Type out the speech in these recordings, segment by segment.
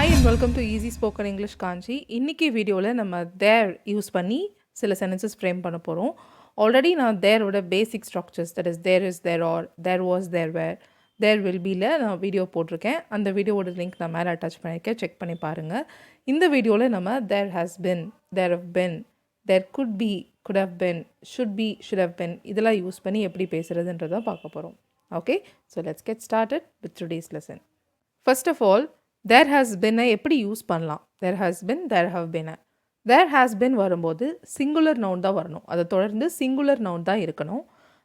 Hi and welcome to Easy Spoken English Kanchi. இன்னைக்கு வீடியோவில் நம்ம there யூஸ் பண்ணி சில sentences frame பண்ண போகிறோம். ஆல்ரெடி நான் thereோட பேசிக் structures that is there is there are there was there were there will beல நான் வீடியோ போட்டிருக்கேன். அந்த வீடியோவோட லிங்க் நான் மேலே அட்டாச் பண்ணியிருக்கேன், செக் பண்ணி பாருங்கள். இந்த வீடியோவில் நம்ம there has been, there have been, there could be, could have been, should have been இதெல்லாம் யூஸ் பண்ணி எப்படி பேசுகிறதுன்றதை பார்க்க போகிறோம். Okay, so let's get started with today's lesson. First of all, there has been எப்படி யூஸ் பண்ணலாம்? there has been, there have been. there has been வரும்போது singular noun தான் வரணும், அதை தொடர்ந்து சிங்குலர் நவுன் தான் இருக்கணும்.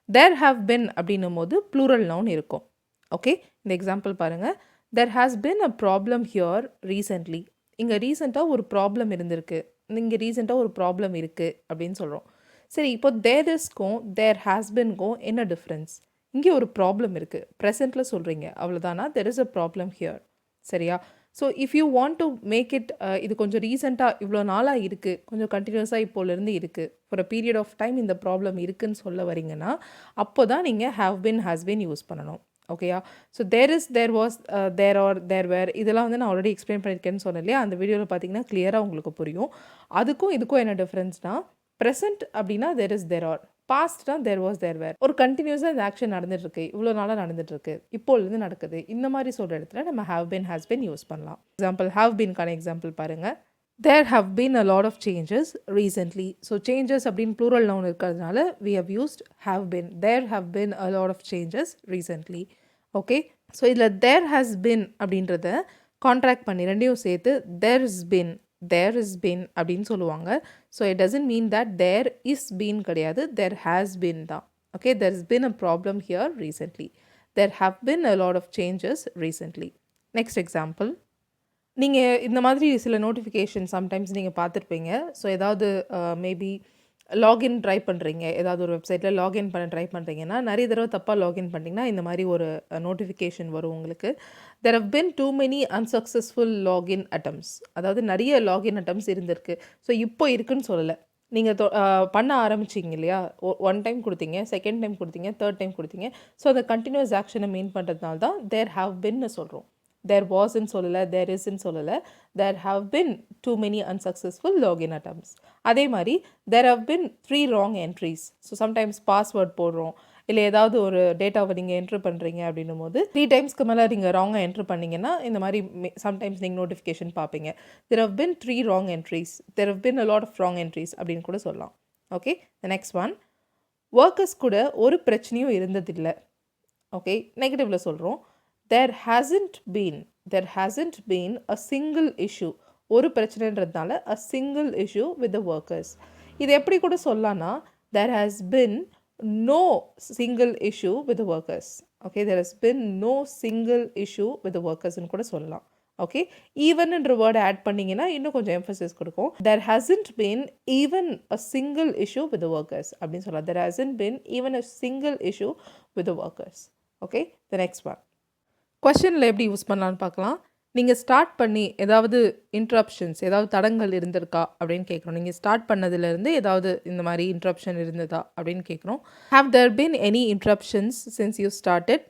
there have been அப்படின்னும் போது ப்ளூரல் நவுன் இருக்கும். ஓகே, இந்த எக்ஸாம்பிள் பாருங்கள். there has been a problem here recently. இங்கே ரீசெண்டாக ஒரு ப்ராப்ளம் இருந்திருக்கு, இங்கே ரீசெண்டாக ஒரு ப்ராப்ளம் இருக்குது அப்படின்னு சொல்கிறோம். சரி, இப்போ there isக்கும் there has beenக்கும் என்ன டிஃப்ரென்ஸ்? இங்கே ஒரு ப்ராப்ளம் இருக்குது, ப்ரெசென்ட்டில் சொல்கிறீங்க, அவ்வளோதானா? there is a problem here. சரியா? So if you want to make it இது கொஞ்சம் ரீசெண்டாக இவ்வளோ நாளாக இருக்குது, கொஞ்சம் கண்டினியூஸாக இப்போலேருந்து இருக்குது, for a period of time இந்த ப்ராப்ளம் இருக்குதுன்னு சொல்ல வரீங்கன்னா அப்போ தான் நீங்கள் have been has been use பண்ணணும். ஓகேயா? So there is, there was, there are, there were இதெல்லாம் வந்து நான் ஆல்ரெடி எக்ஸ்பிளைன் பண்ணியிருக்கேன்னு சொன்னேன் இல்லையா? அந்த வீடியோவில் பார்த்தீங்கன்னா கிளியராக உங்களுக்கு புரியும். அதுக்கும் இதுக்கும் என்ன டிஃப்ரென்ஸ்னால், ப்ரெசென்ட் அப்படின்னா தேர் இஸ், தேர் ஆர், பாஸ்ட்னா தேர் வாஸ், தேர் வேர். ஒரு கண்டினியூஸாக இந்த ஆக்ஷன் நடந்துட்டுருக்கு, இவ்வளோ நாளாக நடந்துட்டுருக்கு, இப்போலேருந்து நடக்குது, இந்த மாதிரி சொல்கிற இடத்துல நம்ம have been has been use பண்ணலாம். எக்ஸாம்பிள், ஹேவ் பின்கான எக்ஸாம்பிள் பாருங்கள். There have been a lot of changes recently. So changes அப்படின்னு ப்ளூரல் நவுன் இருக்கிறதுனால we have used have been. There have been a lot of changes recently. Okay, so இதில் there has been அப்படின்றத contract பண்ணி ரெண்டையும் சேர்த்து there is been, there is been அப்படின்னு சொல்லுவாங்க. So it doesn't mean that there is been கிடையாது, there has been தான். okay, there has been a problem here recently. there have been a lot of changes recently. next example, நீங்கள் இந்த மாதிரி சில notification sometimes நீங்கள் பார்த்துருப்பீங்க. So ஏதாவது maybe login try பண்ணுறீங்க, ஏதாவது ஒரு வெப்சைட்டில் லாகின் பண்ண ட்ரை பண்ணுறீங்கன்னா நிறைய தடவை தப்பாக லாகின் பண்ணிங்கன்னா இந்த மாதிரி ஒரு நோட்டிஃபிகேஷன் வரும் உங்களுக்கு. there have been too many unsuccessful login attempts. அதாவது நிறைய லாகின் அட்டம்ஸ் இருந்திருக்கு. ஸோ இப்போ இருக்குன்னு சொல்லலை, நீங்கள் பண்ண ஆரம்பிச்சிங்க இல்லையா? ஒன் டைம் கொடுத்தீங்க, செகண்ட் டைம் கொடுத்தீங்க, தேர்ட் டைம் கொடுத்தீங்க. ஸோ அந்த கண்டினியூஸ் ஆக்ஷனை மீன் பண்ணுறதுனால தான் there have beenனு சொல்கிறோம். there wasன்னு சொல்லலை, there isன்னு சொல்லலை, there have been too many unsuccessful login attempts. அதே மாதிரி there have been 3 wrong entries. So sometimes password போடுறோம், இல்லை ஏதாவது ஒரு டேட்டாவை நீங்கள் என்ட்ரு பண்ணுறீங்க அப்படின்னும் போது 3 டைம்ஸ்க்கு மேலே நீங்கள் ராங்காக என்ட்ரு பண்ணிங்கன்னா இந்த மாதிரி சம்டைம்ஸ் நீங்கள் நோட்டிஃபிகேஷன் பார்ப்பீங்க. there have been 3 wrong entries, there have been a lot of wrong entries அப்படின்னு கூட சொல்லலாம். Okay, the next one, workers கூட ஒரு பிரச்சனையும் இருந்ததில்லை. ஓகே, நெகட்டிவில் சொல்கிறோம். there hasn't been a single issue. ஒரு பிரச்சனைன்றதுனால a single issue with the workers. இது எப்படி கூட சொல்லலாம்னா there has been no single issue with the workers. okay, there has been no single issue with the workers ன்னு கூட சொல்லலாம். Okay, ஈவன்ன்ற வேர்டை add பண்ணிங்கன்னா இன்னும் கொஞ்சம் எம்ஃபசிஸ் கொடுக்கும். there hasn't been even a single issue with the workers அப்படின்னு சொல்லலாம். there hasn't been even a single issue with the workers. okay, the next one, கொஷனில் எப்படி யூஸ் பண்ணலான்னு பார்க்கலாம். நீங்கள் ஸ்டார்ட் பண்ணி ஏதாவது இன்ட்ரப்ஷன்ஸ், ஏதாவது தடங்கள் இருந்திருக்கா அப்படின்னு கேட்குறோம். நீங்கள் ஸ்டார்ட் பண்ணதுலேருந்து ஏதாவது இந்த மாதிரி இன்ட்ரப்ஷன் இருந்ததா அப்படின்னு கேட்குறோம். Have there been any interruptions since you started.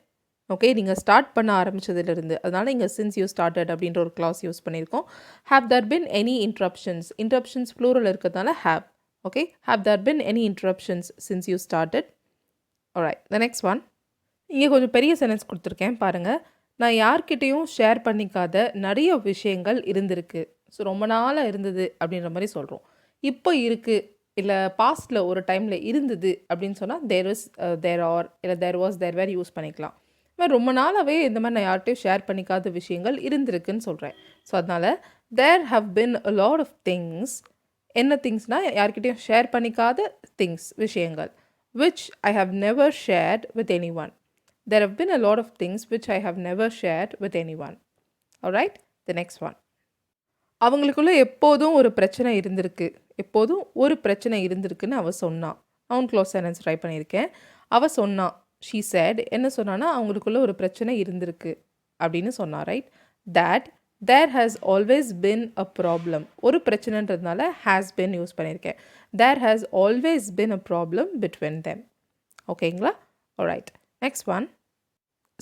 Okay, நீங்கள் ஸ்டார்ட் பண்ண ஆரம்பித்ததுலேருந்து, அதனால் இங்கே சின்ஸ் யூ ஸ்டார்டட் அப்படின்ற ஒரு கிளாஸ் யூஸ் பண்ணியிருக்கோம். Have there been any interruptions, interruptions plural இருக்கிறதுனால have. Okay, have there been any interruptions since you started. Alright, the next one, இங்கே கொஞ்சம் பெரிய சென்டென்ஸ் கொடுத்துருக்கேன் பாருங்கள். நான் யார்கிட்டையும் ஷேர் பண்ணிக்காத நிறைய விஷயங்கள் இருந்திருக்கு. ஸோ ரொம்ப நாளாக இருந்தது அப்படின்ற மாதிரி சொல்கிறோம். இப்போ இருக்குது, இல்லை பாஸ்ட்டில் ஒரு டைமில் இருந்தது அப்படின்னு சொன்னால் தேர் இஸ், தேர் ஆர், இல்லை தேர் வாஸ், தேர் வேர் யூஸ் பண்ணிக்கலாம். இந்த மாதிரி ரொம்ப நாளாகவே இந்த மாதிரி நான் யார்கிட்டையும் ஷேர் பண்ணிக்காத விஷயங்கள் இருந்திருக்குன்னு சொல்கிறேன். ஸோ அதனால் there have been a lot of things. என்ன திங்ஸ்னால் யார்கிட்டையும் ஷேர் பண்ணிக்காத திங்ஸ், விஷயங்கள். which I have never shared with anyone. There have been a lot of things which I have never shared with anyone. Alright, the next one, அவங்களுக்குள்ள எப்போதும் ஒரு பிரச்சனை இருந்திருக்கு, எப்போதும் ஒரு பிரச்சனை இருந்திருக்குன்னு அவ சொன்னா. நவுன் க்ளோஸ் சென்டென்ஸ் ட்ரை பண்ணியிருக்கேன். அவ சொன்னா, she said. என்ன சொன்னான்னா அவங்களுக்குள்ள ஒரு பிரச்சனை இருந்திருக்கு அப்படின்னு சொன்னா. Right, that there has always been a problem. ஒரு பிரச்சனைன்றதுனால has been யூஸ் பண்ணியிருக்கேன். there has always been a problem between them. ஓகேங்களா? alright, next one,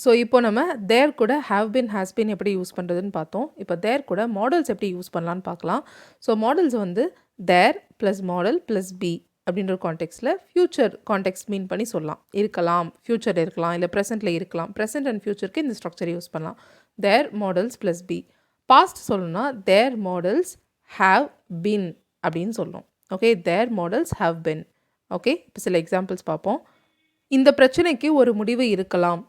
ஸோ இப்போ நம்ம தேர் கூட ஹேவ் பின் ஹேஸ் பின் எப்படி யூஸ் பண்ணுறதுன்னு பார்த்தோம். இப்போ தேர் கூட மாடல்ஸ் எப்படி யூஸ் பண்ணலான்னு பார்க்கலாம். ஸோ மாடல்ஸ் வந்து தேர் ப்ளஸ் மாடல் ப்ளஸ் பி அப்படின்ற கான்டெக்ஸ்டில் ஃப்யூச்சர் கான்டெக்ஸ்ட் மீன் பண்ணி சொல்லலாம். இருக்கலாம், ஃப்யூச்சர் இருக்கலாம், இல்லை ப்ரெசென்ட்டில் இருக்கலாம். ப்ரெசென்ட் அண்ட் ஃப்யூச்சருக்கு இந்த ஸ்ட்ரக்சர் யூஸ் பண்ணலாம். Their models plus B. Past சொல்லணும்னா தேர் மாடல்ஸ் ஹேவ் பின் அப்படின்னு சொல்லணும். Okay, their models have been. Okay, இப்போ சில எக்ஸாம்பிள்ஸ் பார்ப்போம். இந்த பிரச்சனைக்கு ஒரு முடிவு இருக்கலாம்.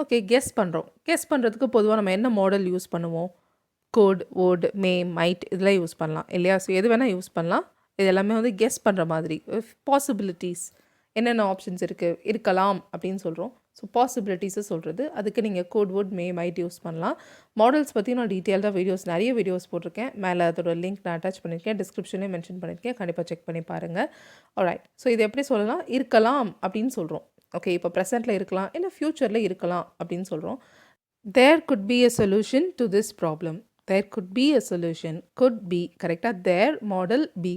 ஓகே, கெஸ் பண்ணுறோம். கெஸ் பண்ணுறதுக்கு பொதுவாக நம்ம என்ன மாடல் யூஸ் பண்ணுவோம்? கோட், வோட், மே, மைட் இதெல்லாம் யூஸ் பண்ணலாம் இல்லையா? ஸோ எது வேணால் யூஸ் பண்ணலாம். இது எல்லாமே வந்து கெஸ் பண்ணுற மாதிரி. பாசிபிலிட்டிஸ் என்னென்ன ஆப்ஷன்ஸ் இருக்கலாம் அப்படின்னு சொல்கிறோம். ஸோ பாசிபிலிட்டிஸை சொல்கிறது. அதுக்கு நீங்கள் கோட், வோட், மே, மைட் யூஸ் பண்ணலாம். மாடல்ஸ் பற்றி நான் டீட்டெயில்டாக நிறைய வீடியோஸ் போட்டிருக்கேன். மேலே அதோட லிங்க் நான் அட்டாச் பண்ணியிருக்கேன். டிஸ்கிரிப்ஷன்லேயும் மென்ஷன் பண்ணியிருக்கேன். கண்டிப்பாக செக் பண்ணி பாருங்கள். ஆல்ரைட், ஸோ இது எப்படி சொல்லலாம்? இருக்கலாம் அப்படின்னு சொல்கிறோம். ஓகே, இப்போ ப்ரெசென்ட்டில் இருக்கலாம், இல்லை ஃப்யூச்சரில் இருக்கலாம் அப்படின்னு சொல்கிறோம். There could be a solution to this problem. There could be a solution. Could be கரெக்டாக. There modal be.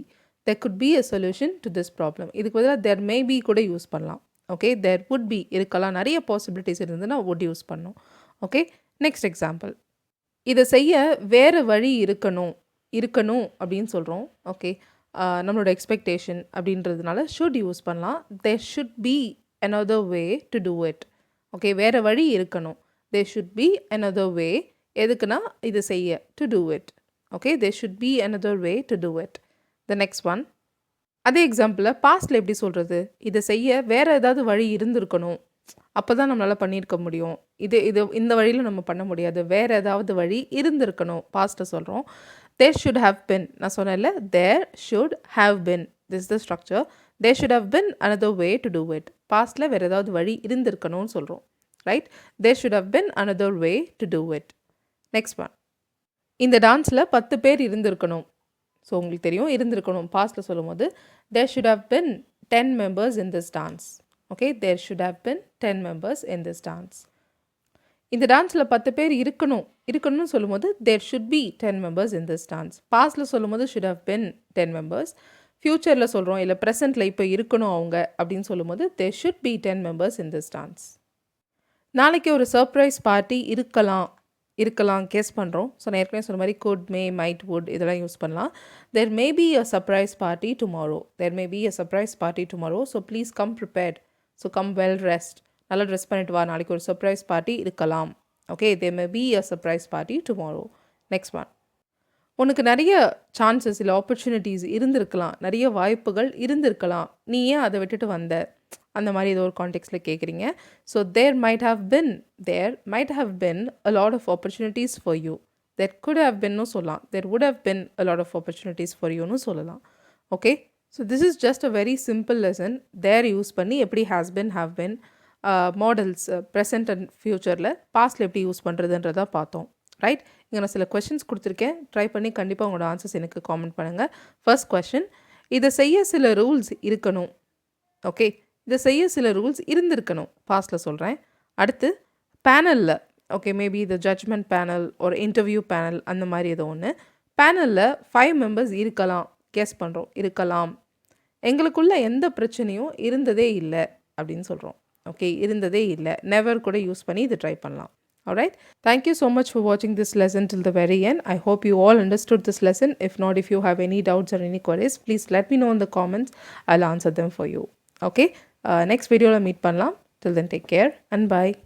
There could be a solution to this problem. இதுக்கு பதிலாக தேர் மே பி கூட யூஸ் பண்ணலாம். ஓகே, தேர் வுட் பி இருக்கலாம். நிறைய possibilities இருந்ததுன்னா would use பண்ணணும். ஓகே, நெக்ஸ்ட் எக்ஸாம்பிள். இதை செய்ய வேறு வழி இருக்கணும் அப்படின்னு சொல்கிறோம். ஓகே, நம்மளோட எக்ஸ்பெக்டேஷன் அப்படின்றதுனால ஷுட் யூஸ் பண்ணலாம். There should be another way to do it. Okay, வேறு வழி இருக்கணும். there should be another way. எதுக்குன்னா இது செய்ய, to do it. Okay, there should be another way to do it. the next one. அதே எக்ஸாம்பிளில் பாஸ்டில் எப்படி சொல்கிறது? இதை செய்ய வேறு ஏதாவது வழி இருந்திருக்கணும், அப்போ தான் நம்மளால் பண்ணியிருக்க முடியும். இந்த வழியில் நம்ம பண்ண முடியாது, வேறு ஏதாவது வழி இருந்திருக்கணும், பாஸ்ட்டை சொல்கிறோம். there should have been. நான் சொன்னேன்ல, there should have been. this is the structure. there should have been another way to do it. பாஸ்ட்டில் வேறு ஏதாவது வழி இருந்திருக்கணும்னு சொல்கிறோம். Right, there should have been another way to do it. Next one. இந்த டான்ஸில் 10 பேர் இருந்திருக்கணும். ஸோ உங்களுக்கு தெரியும் இருந்திருக்கணும். பாஸ்ட்டில் சொல்லும் போது there should have been 10 members in this dance. Okay, there should have been 10 members in this dance. இந்த டான்ஸில் 10 பேர் இருக்கணும்னு சொல்லும்போது there should be 10 members in this dance. பாஸ்ட்டில் சொல்லும்போது should have been 10 members. ஃப்யூச்சரில் சொல்கிறோம், இல்லை ப்ரெசென்ட்டில் இப்போ இருக்கணும் அவங்க அப்படின்னு சொல்லும்போது there should be 10 members in this dance. நாளைக்கு ஒரு சர்ப்ரைஸ் பார்ட்டி இருக்கலாம் கெஸ் பண்ணுறோம். ஸோ நான் ஏற்கனவே சொன்ன மாதிரி could, may, might, would இதெல்லாம் யூஸ் பண்ணலாம். there may be a surprise party tomorrow. there may be a surprise party tomorrow. so please come prepared. so come well dressed. நல்லா dress பண்ணிட்டு வா, நாளைக்கு ஒரு சர்ப்ரைஸ் பார்ட்டி இருக்கலாம். Okay, there may be a surprise party tomorrow. Next one. உனக்கு நிறைய chances இல்லை opportunities இருந்திருக்கலாம், நிறைய வாய்ப்புகள் இருந்திருக்கலாம், நீ ஏன் அதை விட்டுட்டு வந்த, அந்த மாதிரி ஏதோ ஒரு கான்டெக்ஸ்டில் கேட்குறீங்க. So there might have been a lot of opportunities for you. there could have beenனு சொல்லலாம். there would have been a lot of opportunities for youனு சொல்லலாம். Okay, so this is just a very simple lesson. there use பண்ணி எப்படி has been, have been, models present and ஃப்யூச்சரில் பாஸ்டில் எப்படி use பண்ணுறதுன்றதை பார்த்தோம். Right, இங்கே நான் சில கொஷின்ஸ் கொடுத்துருக்கேன். ட்ரை பண்ணி கண்டிப்பாக உங்களோட ஆன்சர்ஸ் எனக்கு காமெண்ட் பண்ணுங்கள். First question. இதை செய்ய சில ரூல்ஸ் இருக்கணும். ஓகே, இதை செய்ய சில ரூல்ஸ் இருந்திருக்கணும், பாஸ்டில் சொல்கிறேன். அடுத்து பேனலில், ஓகே, மேபி இது ஜட்ஜ்மெண்ட் பேனல் ஒரு இன்டர்வியூ பேனல் அந்த மாதிரி ஏதோ ஒன்று. பேனலில் 5 மெம்பர்ஸ் இருக்கலாம், கெஸ் பண்ணுறோம், இருக்கலாம். எங்களுக்குள்ள எந்த பிரச்சனையும் இருந்ததே இல்லை அப்படின்னு சொல்கிறோம். ஓகே, இருந்ததே இல்லை, நெவர் கூட யூஸ் பண்ணி இது ட்ரை பண்ணலாம். Alright, thank you so much for watching this lesson till the very end. I hope you all understood this lesson. If not, if you have any doubts or any queries, please let me know in the comments. I'll answer them for you. Okay, next video la meet pannalam. Till then, take care and bye.